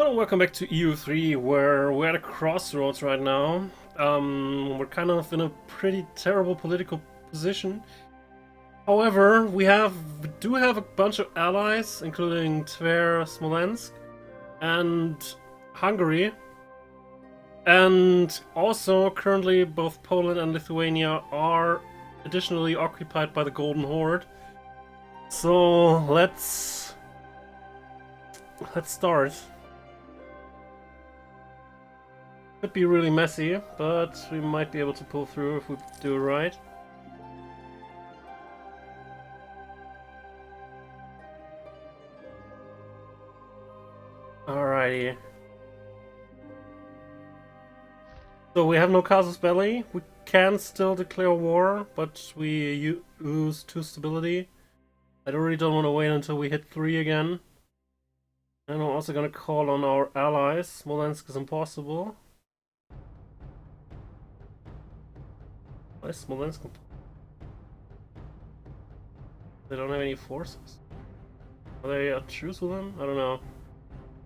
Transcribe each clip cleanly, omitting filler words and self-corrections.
Hello, welcome back to EU3, where we're at a crossroads right now. We're kind of in a pretty terrible political position. However, we do have a bunch of allies, including Tver, Smolensk, and Hungary. And also, currently, both Poland and Lithuania are additionally occupied by the Golden Horde. So let's start. Could be really messy, but we might be able to pull through if we do it right. Alrighty. So we have no casus belli. We can still declare war, but we lose 2 stability. I really don't want to wait until we hit 3 again. And I'm also gonna call on our allies. Smolensk is impossible. Why is Smolensk? They don't have any forces. Are they at truce with them? I don't know.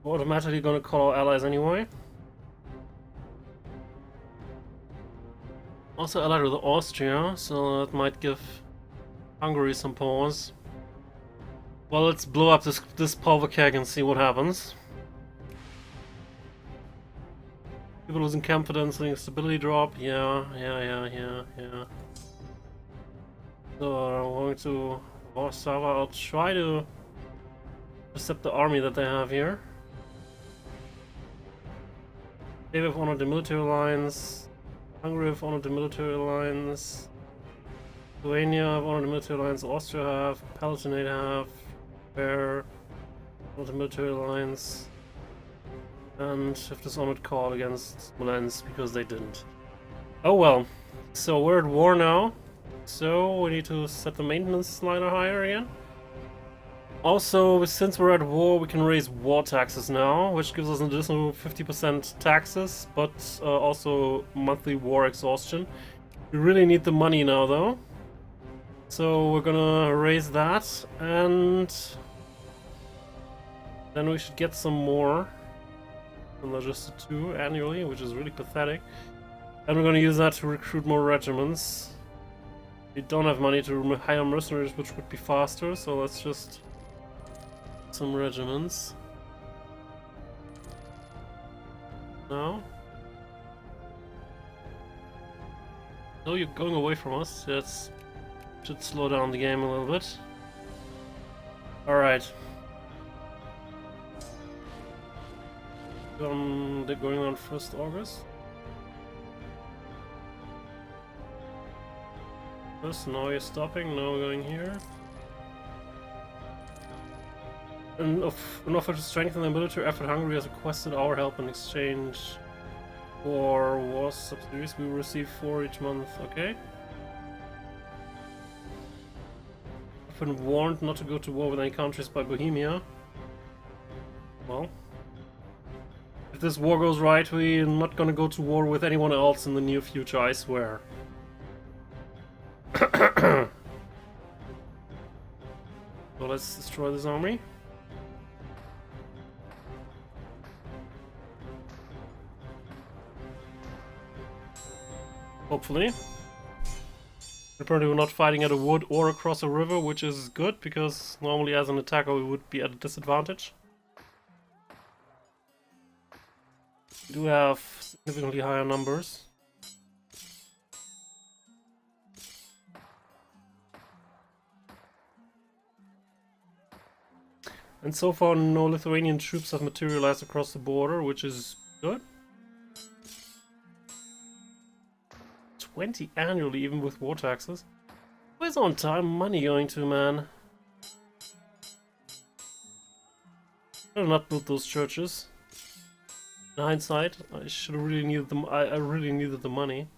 We're automatically gonna call our allies anyway. Also allied with Austria, so that might give Hungary some pause. Well, let's blow up this power keg and see what happens. People losing confidence, losing stability drop. Yeah. So I'm going to Warsaw. I'll try to intercept the army that they have here. They have honored the military alliance. Hungary have honored the military alliance. Lithuania have honored the military alliance. Austria have. Palatinate have. Fair. Honored the military alliance. And have dishonored call against Smolensk because they didn't. Oh well. So we're at war now. So we need to set the maintenance slider higher again. Also, since we're at war, we can raise war taxes now, which gives us an additional 50% taxes, but also monthly war exhaustion. We really need the money now though. So we're gonna raise that, and then we should get some more. Just 2 annually, which is really pathetic. And we're going to use that to recruit more regiments. We don't have money to hire mercenaries, which would be faster, so let's just some regiments. Now. Oh, you're going away from us. That should slow down the game a little bit. Alright. They're going on 1st August. First, now you're stopping, now we're going here. An offer to strengthen the military effort, Hungary has requested our help in exchange for war subsidies. We will receive 4 each month, okay? I've been warned not to go to war with any countries by Bohemia. Well. If this war goes right, we're not gonna go to war with anyone else in the near future, I swear. So let's destroy this army. Hopefully. Apparently we're not fighting at a wood or across a river, which is good, because normally as an attacker we would be at a disadvantage. We do have significantly higher numbers. And so far no Lithuanian troops have materialized across the border, which is good. 20 annually, even with war taxes. Where's on time money going to, man? I did not build those churches. In hindsight, I should have really needed them. I really needed the money.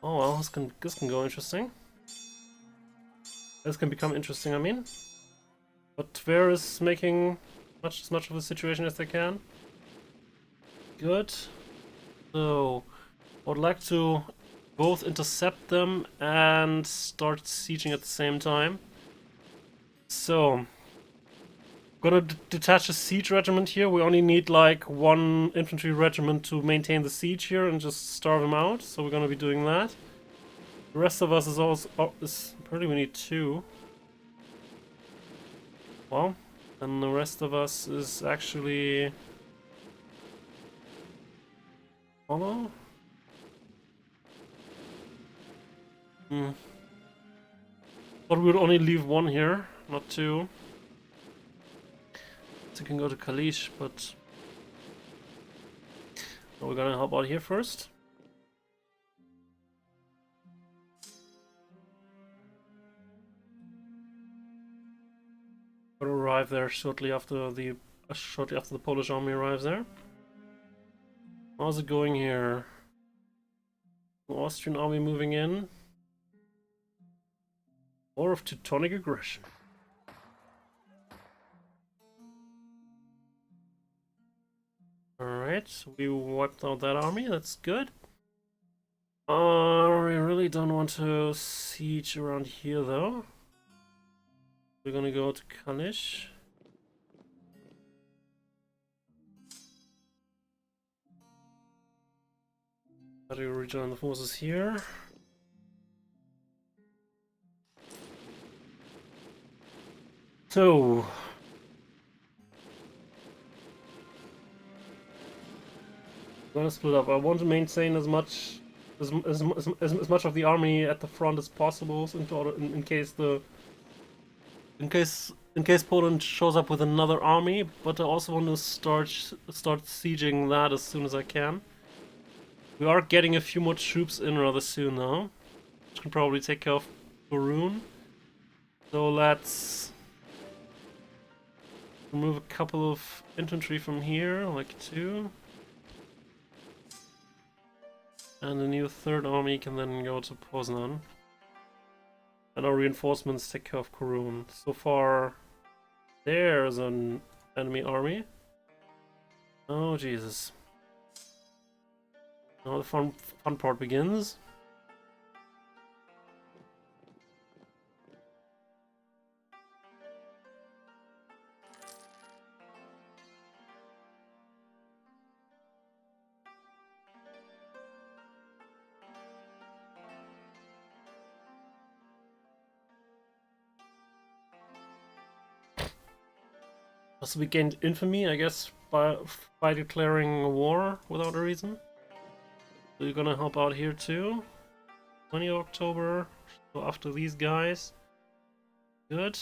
Oh well, this can go interesting. This can become interesting, I mean. But Tver is making as much of a situation as they can. Good. So I would like to both intercept them and start sieging at the same time. So Gonna detach a siege regiment here. We only need like one infantry regiment to maintain the siege here and just starve them out. So we're gonna be doing that. The rest of us is also apparently we need 2. Well, and the rest of us is actually follow. But we would only leave 1 here, not 2. So we can go to Kalish, but we're gonna help out here first. Gonna arrive there shortly after the Polish army arrives there. How's it going here? The Austrian army moving in. War of Teutonic aggression. Alright, we wiped out that army, that's good. We really don't want to siege around here though. We're gonna go to Kalish. Try to rejoin the forces here. So I'm gonna split up. I want to maintain as much of the army at the front as possible in case Poland shows up with another army, but I also want to start sieging that as soon as I can. We are getting a few more troops in rather soon though, which can probably take care of Barun. So let's remove a couple of infantry from here, like 2. And the new 3rd army can then go to Poznan. And our reinforcements take care of Korun. So far, there's an enemy army. Oh Jesus. Now the fun part begins. Also, we gained infamy, I guess, by declaring a war without a reason. So you're gonna help out here too. 20 October, so after these guys. Good.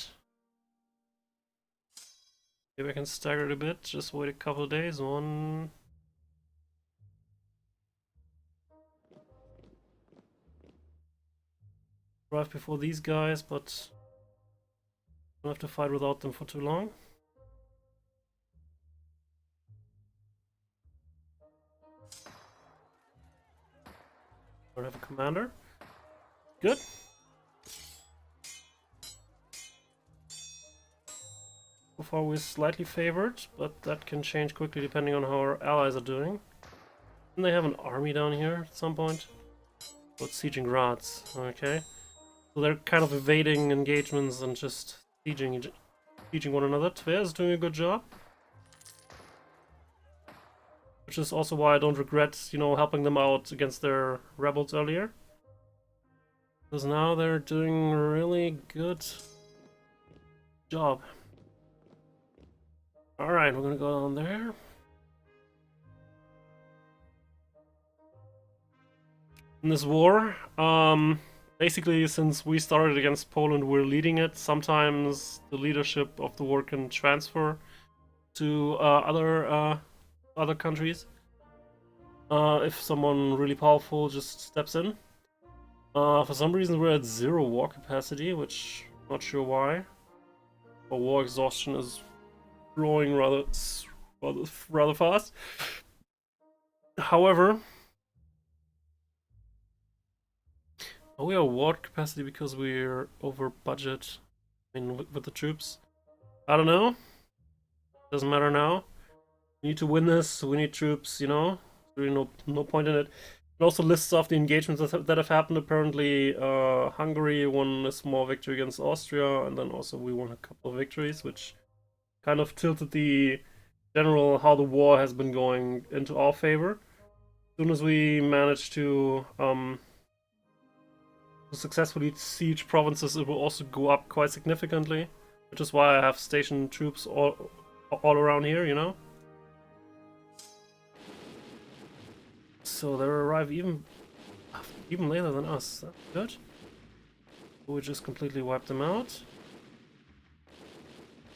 Maybe I can stagger it a bit, just wait a couple days. 1... Arrive before these guys, but don't have to fight without them for too long. Don't have a commander. Good. So far we're slightly favored, but that can change quickly depending on how our allies are doing. And they have an army down here at some point. Oh, it's sieging Graz. Okay. So they're kind of evading engagements and just sieging one another. Tver is doing a good job. Which is also why I don't regret, you know, helping them out against their rebels earlier. Because now they're doing a really good job. Alright, we're gonna go down there. In this war, basically since we started against Poland, we're leading it. Sometimes the leadership of the war can transfer to other countries. If someone really powerful just steps in. For some reason we're at 0 war capacity, which I'm not sure why. Our war exhaustion is growing rather fast. However, are we at war capacity because we're over budget? I mean, with the troops? I don't know. Doesn't matter now. We need to win this. We need troops, you know? There's really no point in it. It also lists off the engagements that have happened. Apparently, Hungary won a small victory against Austria, and then also we won a couple of victories, which kind of tilted the general how the war has been going into our favor. As soon as we manage to successfully siege provinces, it will also go up quite significantly, which is why I have stationed troops all around here, you know. So they arrive even later than us. That's good. We just completely wiped them out.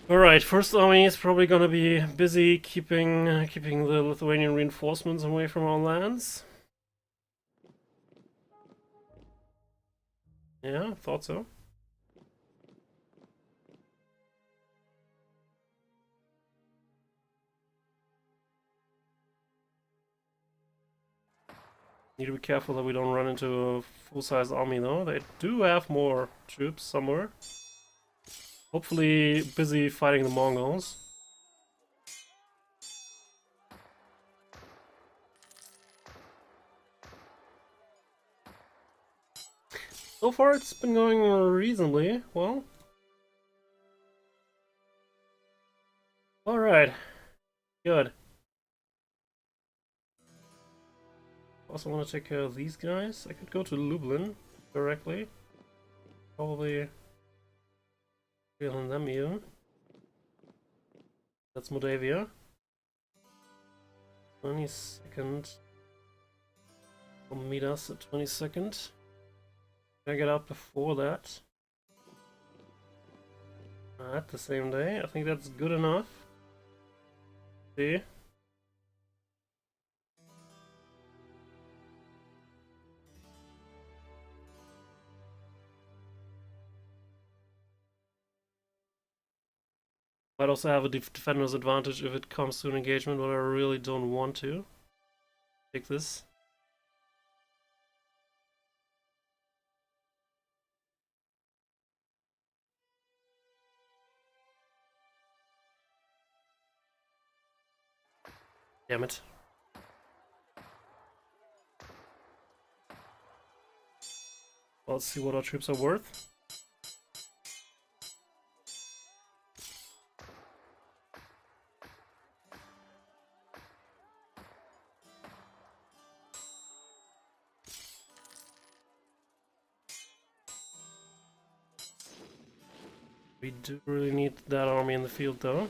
Alright, first army is probably gonna be busy keeping the Lithuanian reinforcements away from our lands. Yeah, thought so. Need to be careful that we don't run into a full-size army though. They do have more troops somewhere. Hopefully busy fighting the Mongols. So far it's been going reasonably well. Alright. Good. Also want to take care of these guys. I could go to Lublin directly. Probably killing them even. That's Moldavia. 22nd. Will meet us at 22nd. Can I get out before that? At the same day? I think that's good enough. See? Might also have a defender's advantage if it comes to an engagement, but I really don't want to. Take this. Damn it. Well, let's see what our troops are worth. We do really need that army in the field though.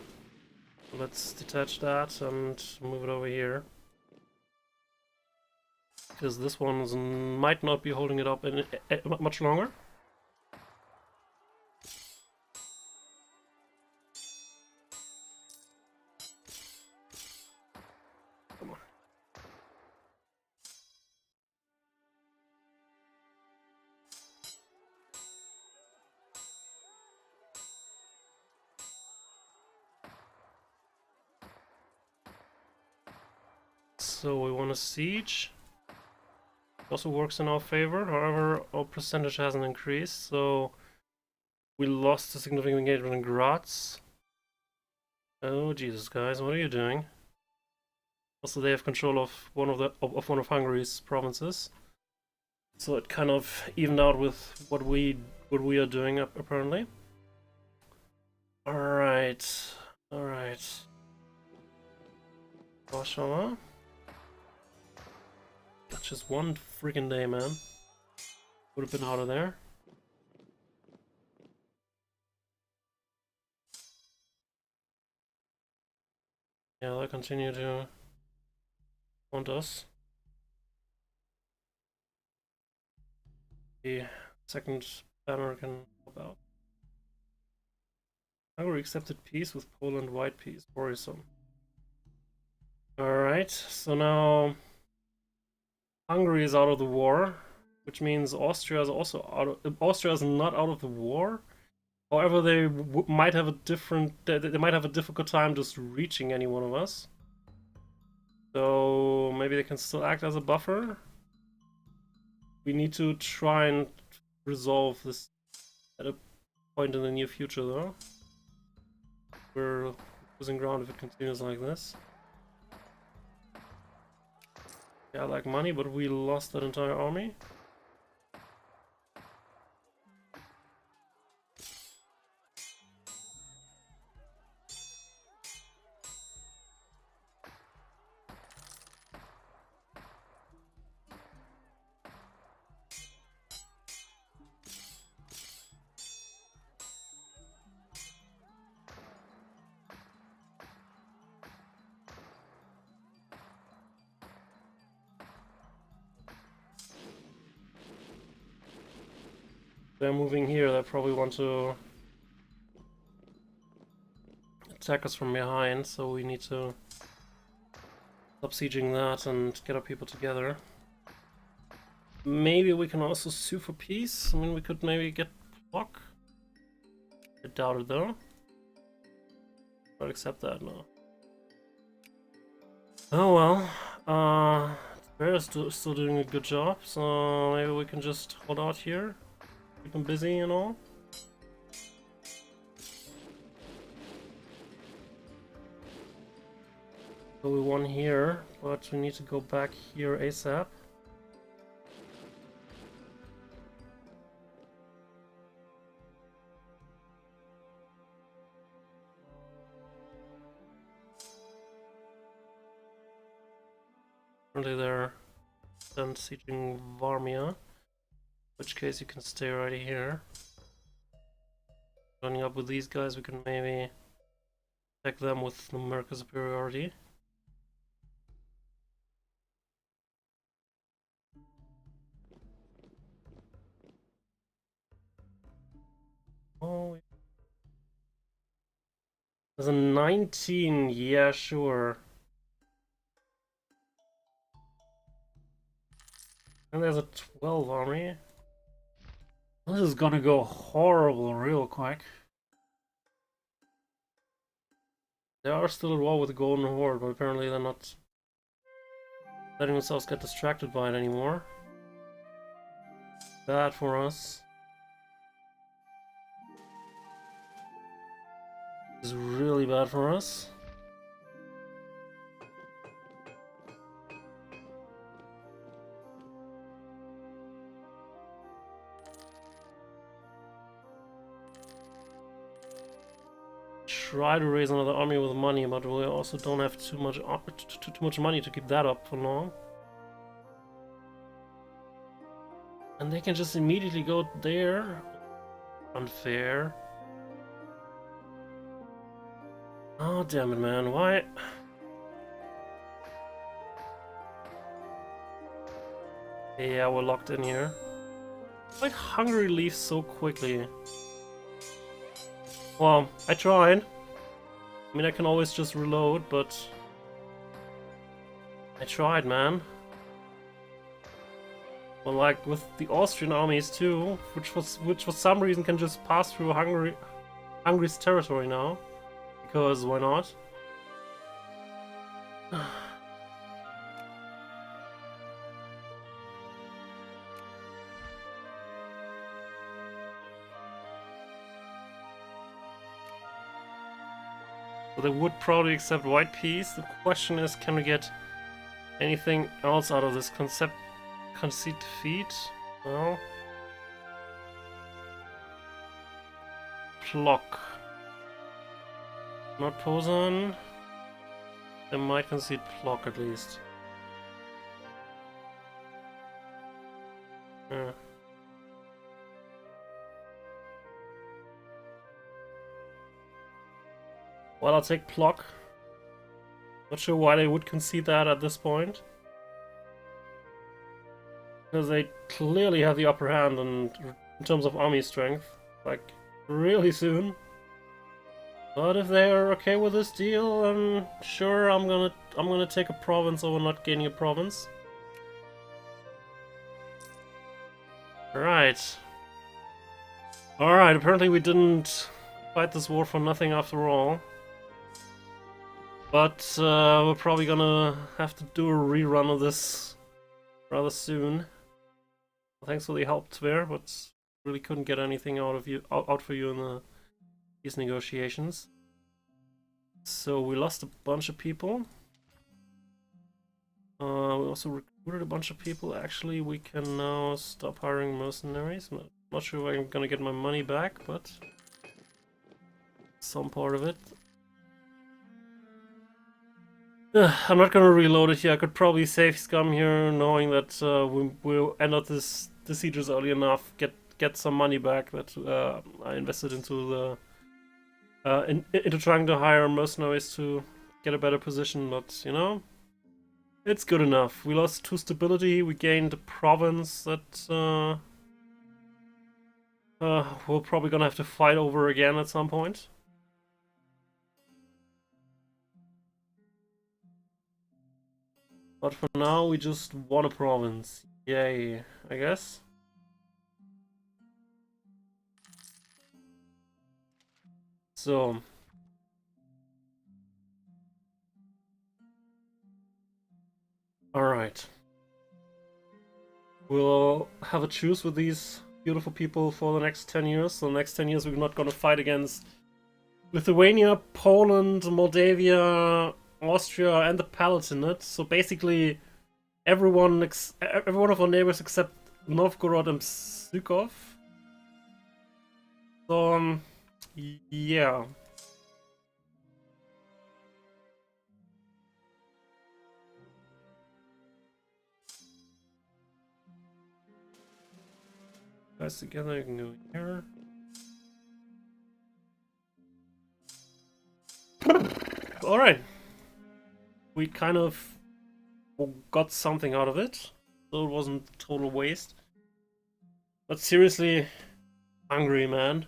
Let's detach that and move it over here. Because this one might not be holding it up much longer. Come on. So we want to siege. Also works in our favor, however our percentage hasn't increased, so we lost a significant engagement in Graz. Oh Jesus guys, what are you doing? Also they have control of one of Hungary's provinces. So it kind of evened out with what we are doing apparently. Alright. Alright. Warsaw. That's just one freaking day, man. Would have been out of there. Yeah, they'll continue to want us. The second banner can help out. Hungary accepted peace with Poland, white peace. Worrisome. Alright, so now Hungary is out of the war, which means Austria is also out of... Austria is not out of the war. However, they might have a different... They might have a difficult time just reaching any one of us. So maybe they can still act as a buffer. We need to try and resolve this at a point in the near future, though. We're losing ground if it continues like this. Yeah, I like money, but we lost that entire army. they're moving here, they probably want to attack us from behind, so we need to stop sieging that and get our people together. Maybe we can also sue for peace. I mean, we could maybe get block. I doubt it though. I'll accept that now. Oh well. They're still doing a good job, so maybe we can just hold out here. Keep them busy and all. So we won here, but we need to go back here ASAP. Currently they're done sieging Varmia, in which case you can stay right here. Joining up with these guys, we can maybe attack them with numerical superiority. Oh, there's a 19, yeah, sure. And there's a 12 army. This is gonna go horrible real quick. They are still at war with the Golden Horde, but apparently they're not letting themselves get distracted by it anymore. Bad for us. This is really bad for us. Try to raise another army with money, but we also don't have too much money to keep that up for long. And they can just immediately go there. Unfair. Oh damn it, man! Why? Yeah, we're locked in here. Why Hungary leaves so quickly? Well, I tried. I mean, I can always just reload, but I tried, man. Well, like with the Austrian armies too, which for some reason can just pass through Hungary's territory now, because why not? So they would probably accept white peace. The question is, can we get anything else out of this concede defeat? Well, Plock. Not Posen. They might concede Plock at least. Yeah. Well, I'll take Plock. Not sure why they would concede that at this point. Because they clearly have the upper hand in terms of army strength. Like, really soon. But if they're okay with this deal, sure, I'm gonna take a province over not gaining a province. Alright. Alright, apparently we didn't fight this war for nothing after all. But we're probably gonna have to do a rerun of this rather soon. Thanks for the help, Tver, but really couldn't get anything out for you in these negotiations. So we lost a bunch of people. We also recruited a bunch of people. Actually, we can now stop hiring mercenaries. I'm not sure if I'm gonna get my money back, but some part of it. I'm not gonna reload it here. I could probably save scum here, knowing that we'll end up the sieges early enough, get some money back that I invested into into trying to hire mercenaries to get a better position. But you know, it's good enough. We lost 2 stability. We gained a province that We're probably gonna have to fight over again at some point. But for now, we just won a province. Yay, I guess. So. Alright. We'll have a truce with these beautiful people for the next 10 years. So the next 10 years we're not gonna fight against Lithuania, Poland, Moldavia, Austria, and the Palatinate. So basically every one of our neighbors except Novgorod and Psychov. So, yeah. Guys together, you can go here. Alright. We kind of got something out of it, so it wasn't total waste. But seriously, Hungary, man.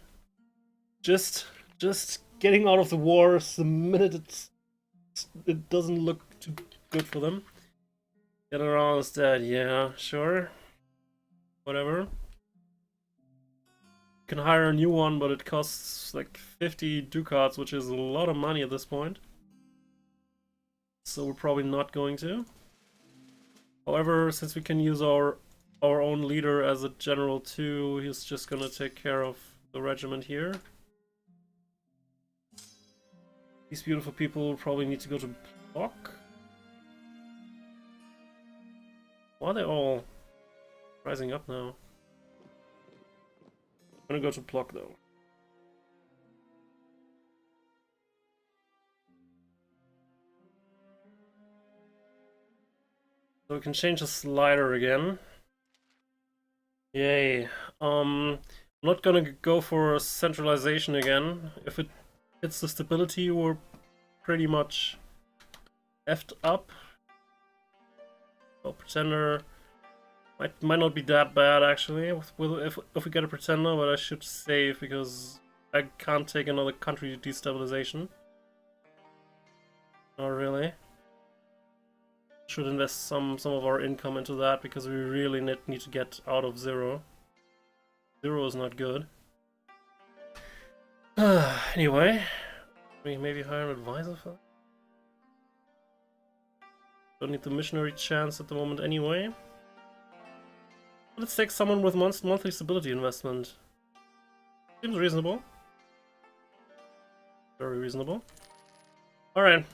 Just getting out of the wars the minute it doesn't look too good for them. General is dead, yeah, sure. Whatever. You can hire a new one, but it costs like 50 ducats, which is a lot of money at this point. So we're probably not going to. However, since we can use our own leader as a general too, he's just gonna take care of the regiment here. These beautiful people probably need to go to block. Why are they all rising up now? I'm gonna go to block though. So we can change the slider again. Yay. I'm not gonna go for centralization again. If it hits the stability, we're pretty much effed up. Oh, pretender might not be that bad actually. If we get a pretender, but I should save because I can't take another country destabilization. Not really. Should invest some of our income into that because we really need to get out of 0. 0 is not good. Anyway, we maybe hire an advisor for that. Don't need the missionary chance at the moment anyway. Let's take someone with monthly stability investment. Seems reasonable. Very reasonable. Alright.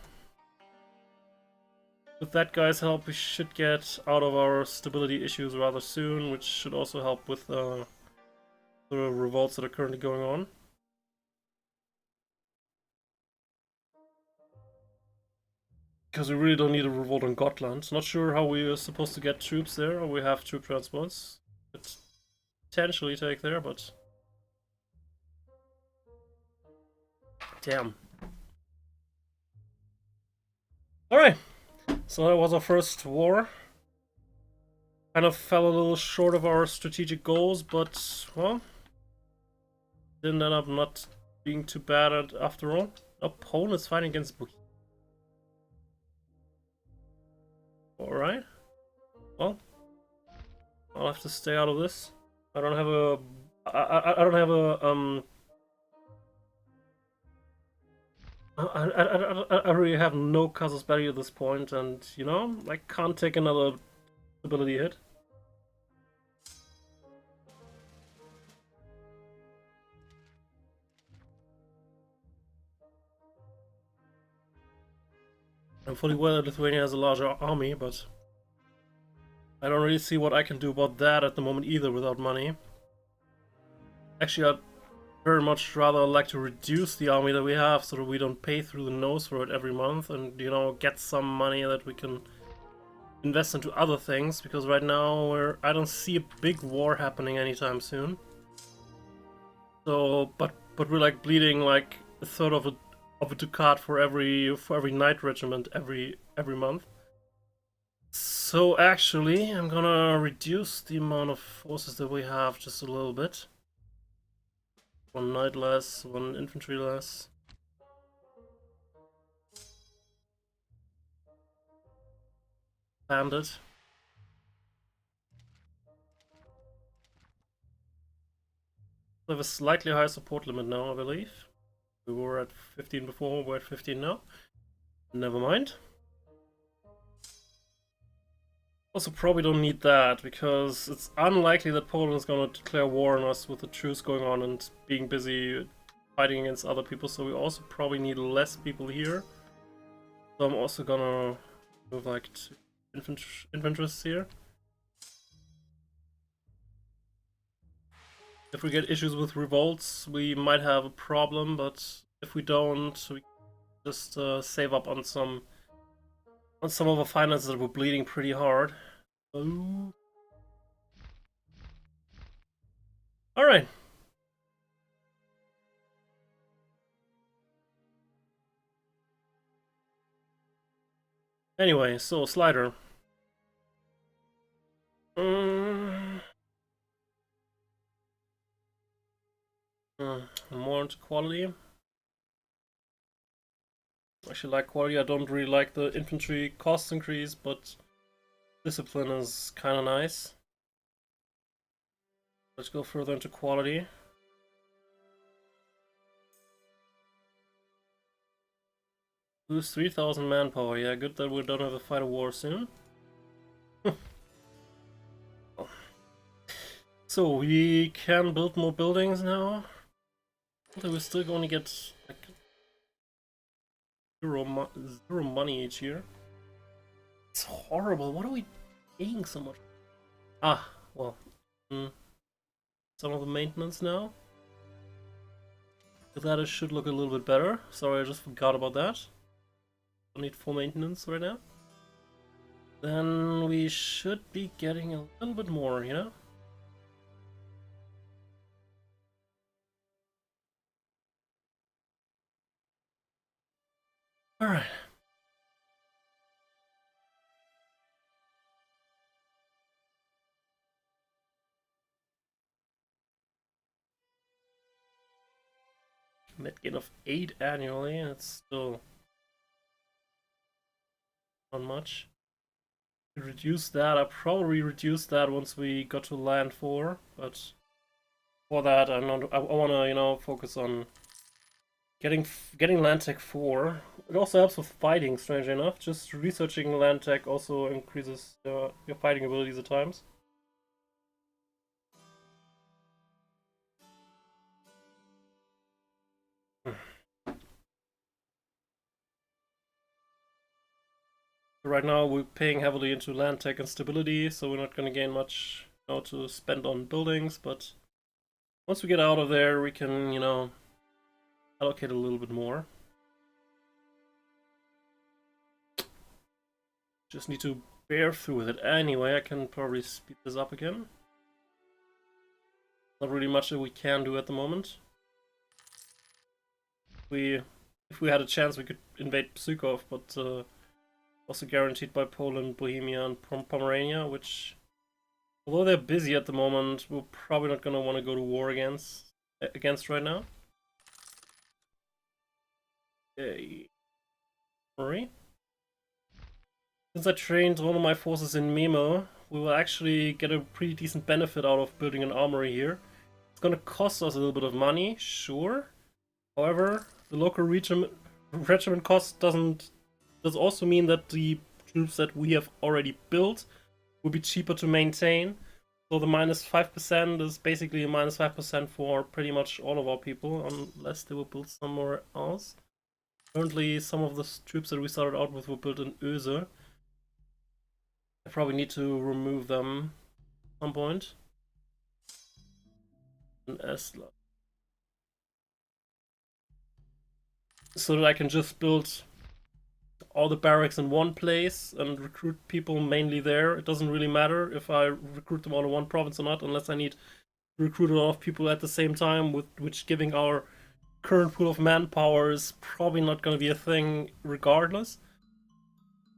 With that guy's help, we should get out of our stability issues rather soon, which should also help with the revolts that are currently going on. Because we really don't need a revolt on Gotland. Not sure how we are supposed to get troops there, or we have troop transports. Could potentially take there, but... Damn. Alright, so that was our first war. Kind of fell a little short of our strategic goals, but, well... didn't end up not being too bad after all. Oh, Poland is fighting against Bohemia. Alright. Well, I'll have to stay out of this. I don't have a... I don't have a... I really have no casus belli at this point, and, you know, I can't take another stability hit. I'm fully aware that Lithuania has a larger army, but I don't really see what I can do about that at the moment either without money. Actually, I'd very much rather like to reduce the army that we have so that we don't pay through the nose for it every month and, you know, get some money that we can invest into other things, because right now I don't see a big war happening anytime soon. So, but we're like bleeding like a third of a ducat for every knight regiment every month. So actually, I'm gonna reduce the amount of forces that we have just a little bit. 1 knight less, 1 infantry less. Bandit. We have a slightly higher support limit now, I believe. We were at 15 before, we're at 15 now. Never mind. Also probably don't need that, because it's unlikely that Poland is gonna declare war on us with the truce going on and being busy fighting against other people, so we also probably need less people here. So I'm also gonna move like 2 infantry's here. If we get issues with revolts, we might have a problem, but if we don't, we just save up on some of our finances that were bleeding pretty hard. Oh. Alright. Anyway, so slider. More into quality. I actually like quality. I don't really like the infantry cost increase, but discipline is kind of nice. Let's go further into quality. Lose 3,000 manpower. Yeah, good that we don't have to fight a war soon. So we can build more buildings now. But we're still going to get like zero money each year. It's horrible. What are we paying so much? Ah, well, some of the maintenance now. That should look a little bit better. Sorry, I just forgot about that. Don't need full maintenance right now. Then we should be getting a little bit more, you know? Alright. Net gain of 8 annually, and it's still not much. Reduce that. I'll probably reduce that once we got to land 4, but for that I wanna, you know, focus on getting land tech 4. It also helps with fighting, strangely enough. Just researching land tech also increases your fighting abilities at times. Right now we're paying heavily into land tech and stability, so we're not going to gain much, you know, to spend on buildings, but once we get out of there we can, you know, allocate a little bit more. Just need to bear through with it. Anyway, I can probably speed this up again. Not really much that we can do at the moment. If we had a chance we could invade Psychov, but also guaranteed by Poland, Bohemia, and Pomerania, which, although they're busy at the moment, we're probably not going to want to go to war against right now. Okay. Marie? Since I trained one of my forces in Memo, we will actually get a pretty decent benefit out of building an armory here. It's going to cost us a little bit of money, sure. However, the local regiment cost does also mean that the troops that we have already built will be cheaper to maintain. So the minus 5% is basically a minus 5% for pretty much all of our people, unless they were built somewhere else. Currently, some of the troops that we started out with were built in Öse. I probably need to remove them at some point. In Esla. So that I can just build all the barracks in one place and recruit people mainly there. It doesn't really matter if I recruit them all in one province or not, unless I need to recruit a lot of people at the same time, which giving our current pool of manpower is probably not going to be a thing regardless.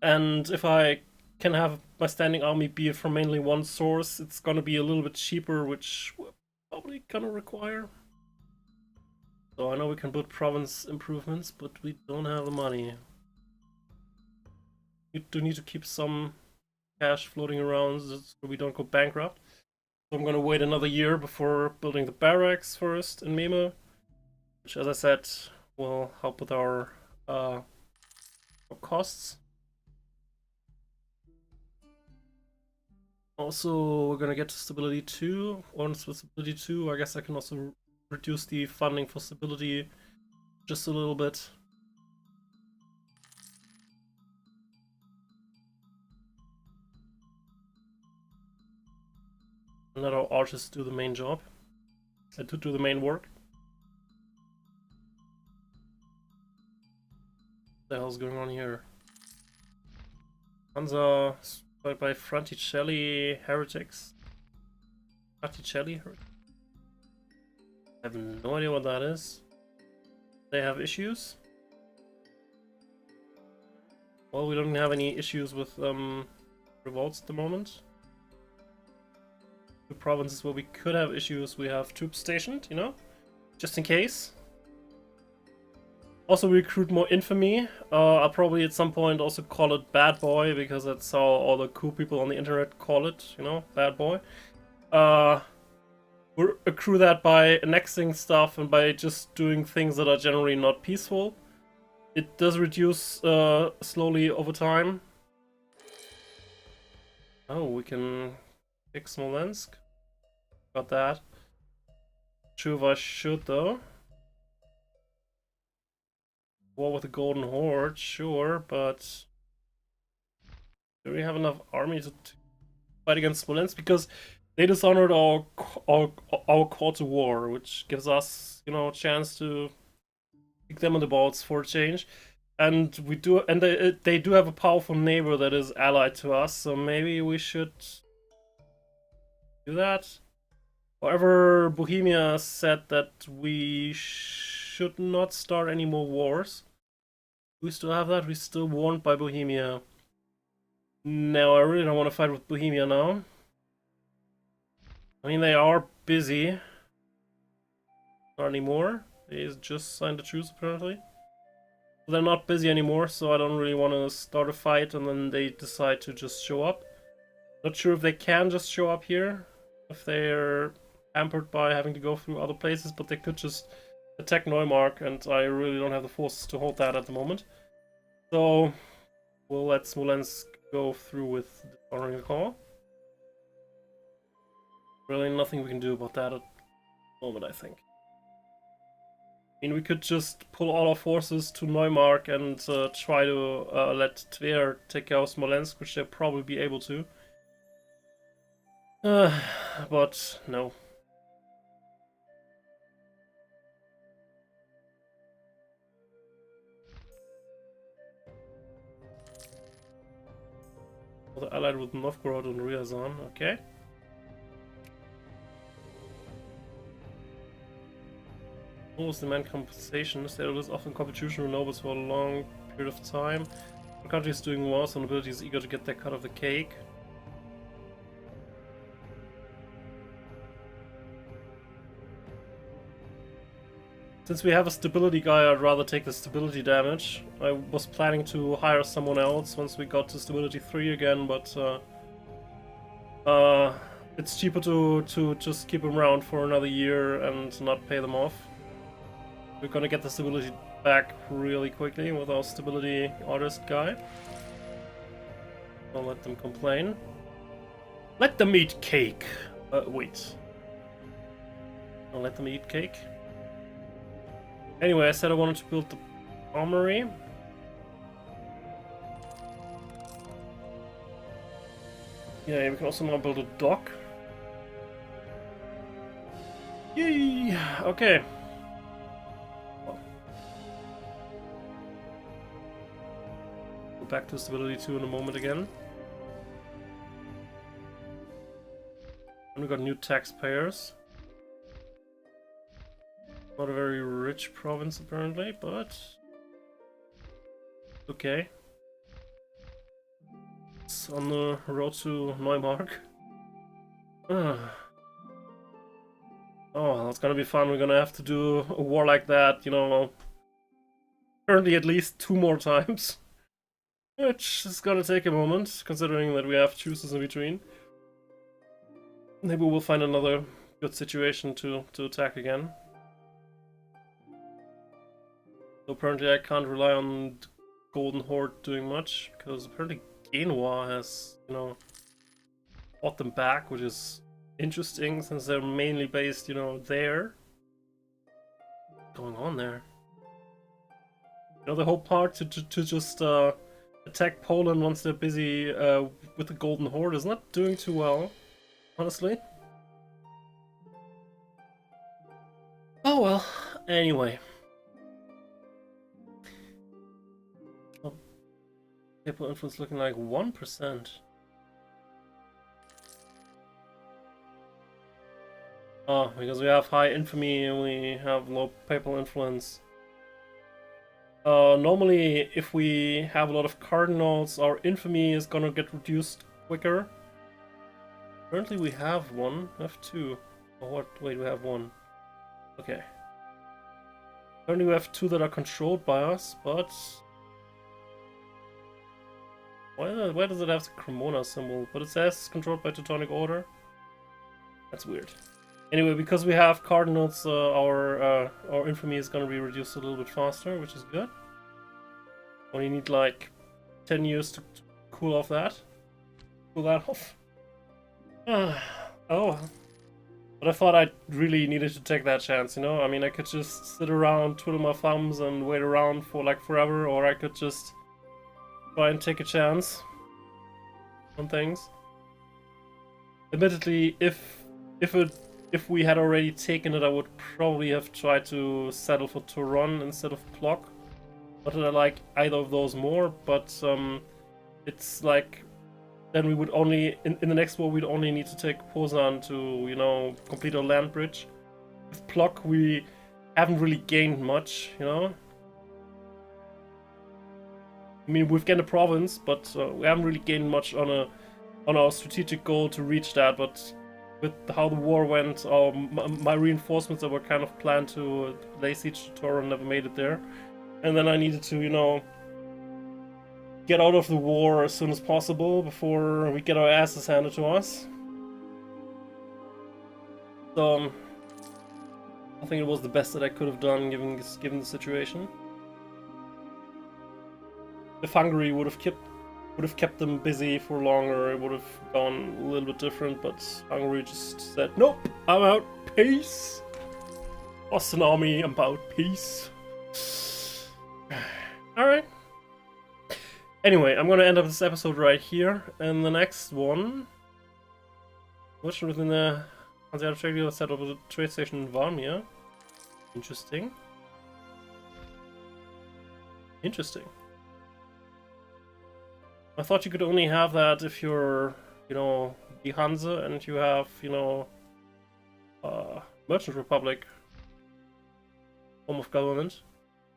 And if I can have my standing army be from mainly one source, it's going to be a little bit cheaper, which we're probably going to require. So I know we can build province improvements, but we don't have the money. We do need to keep some cash floating around so we don't go bankrupt. So I'm gonna wait another year before building the barracks first in Meme, which, as I said, will help with our costs. Also, we're gonna get to stability 2. Once with stability 2, I guess I can also reduce the funding for stability just a little bit. And let our artists do the main job. And to do the main work. What the hell's going on here? Hansa by Franticelli heretics. Franticelli heretics? I have no idea what that is. They have issues? Well, we don't have any issues with revolts at the moment. The provinces where we could have issues, we have troops stationed, you know? Just in case. Also recruit more infamy. I'll probably at some point also call it Bad Boy, because that's how all the cool people on the internet call it, you know? Bad Boy. We'll accrue that by annexing stuff and by just doing things that are generally not peaceful. It does reduce slowly over time. Oh, we can pick Smolensk. Got that. True if I should, though. War with the Golden Horde, sure, but do we have enough army to fight against Smolensk? Because they dishonored our call to war, which gives us, you know, a chance to kick them in the balls for a change. And we do, and they do have a powerful neighbor that is allied to us, so maybe we should do that. However, Bohemia said that we should not start any more wars. We still have that. We still warned by Bohemia. No, I really don't want to fight with Bohemia now. I mean, they are busy. Not anymore. They just signed a truce, apparently. They're not busy anymore, so I don't really want to start a fight and then they decide to just show up. Not sure if they can just show up here, if they're hampered by having to go through other places, but they could just attack Neumark, and I really don't have the forces to hold that at the moment. So we'll let Smolensk go through with dishonoring the call. Really nothing we can do about that at the moment, I think. I mean, we could just pull all our forces to Neumark and try to let Tver take out Smolensk, which they'll probably be able to. But no. Well, allied with Novgorod and Ryazan, okay. Almost demand compensation. State is often competition with nobles for a long period of time. The country is doing well, so nobility is eager to get their cut of the cake. Since we have a stability guy, I'd rather take the stability damage. I was planning to hire someone else once we got to stability 3 again, but it's cheaper to just keep them around for another year and not pay them off. We're gonna get the stability back really quickly with our stability artist guy. I'll let them complain. Let them eat cake! Wait. I'll let them eat cake. Anyway, I said I wanted to build the armory. Yeah, we can also now build a dock. Yay! Okay. Go back to stability 2 in a moment again. And we got new taxpayers. Not a very rich province apparently, but okay. It's on the road to Neumark. Oh, that's gonna be fun. We're gonna have to do a war like that, you know, currently at least 2 more times. Which is gonna take a moment, considering that we have choices in between. Maybe we'll find another good situation to attack again. So apparently I can't rely on Golden Horde doing much, because apparently Genua has, you know, fought them back, which is interesting since they're mainly based, you know, there. What's going on there? You know, the whole part to just attack Poland once they're busy with the Golden Horde is not doing too well, honestly. Oh well, anyway. Oh, papal influence looking like 1%. Oh, because we have high infamy and we have low papal influence. Normally, if we have a lot of cardinals, our infamy is gonna get reduced quicker. Currently we have one, we have 2. Oh, what? Wait, we have 1. Okay. Currently we have 2 that are controlled by us, but... Why does it have the Cremona symbol? But it says controlled by Teutonic Order? That's weird. Anyway, because we have cardinals, our infamy is gonna be reduced a little bit faster, which is good. Only need like 10 years to cool off that. Cool that off. Oh. But I thought I really needed to take that chance, you know? I mean, I could just sit around, twiddle my thumbs, and wait around for like forever, or I could just try and take a chance on things. Admittedly, if we had already taken it, I would probably have tried to settle for Turon instead of Plock. Not that I like either of those more, but it's like then we would only in the next war we'd only need to take Poznan to, you know, complete our land bridge. With Plock we haven't really gained much, you know. I mean, we've gained a province, but we haven't really gained much on our strategic goal to reach that. But with how the war went, my reinforcements that were kind of planned to lay siege to Toron never made it there. And then I needed to, you know, get out of the war as soon as possible before we get our asses handed to us. So I think it was the best that I could have done given the situation. If Hungary would have kept them busy for longer, it would have gone a little bit different, but Hungary just said, nope, I'm out, peace. Lost an army, I'm out, peace. Alright. Anyway, I'm gonna end up this episode right here, and the next one... Which within the Hanseatic Trade Deal set up a trade station in Valmir. Interesting. Interesting. I thought you could only have that if you're, you know, the Hanse and you have, you know, Merchant Republic form of government.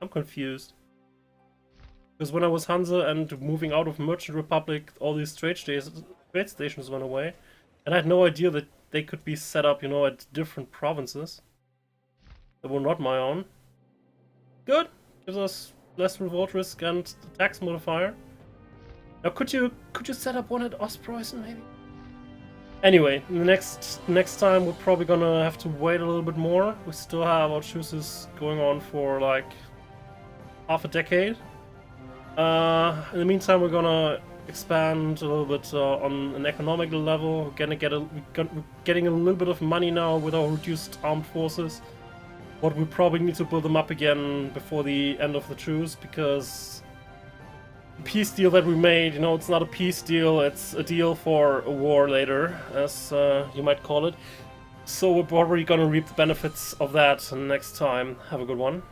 I'm confused. Because when I was Hanse and moving out of Merchant Republic, all these trade stations went away. And I had no idea that they could be set up, you know, at different provinces that were not my own. Good. Gives us less revolt risk and tax modifier. Now could you set up one at Ostpreußen maybe? Anyway, next time we're probably gonna have to wait a little bit more. We still have our choices going on for like half a decade. In the meantime, we're gonna expand a little bit on an economical level. We're getting a little bit of money now with our reduced armed forces. But we probably need to build them up again before the end of the truce, because the peace deal that we made, you know, it's not a peace deal, it's a deal for a war later, as you might call it. So we're probably gonna reap the benefits of that next time. Have a good one.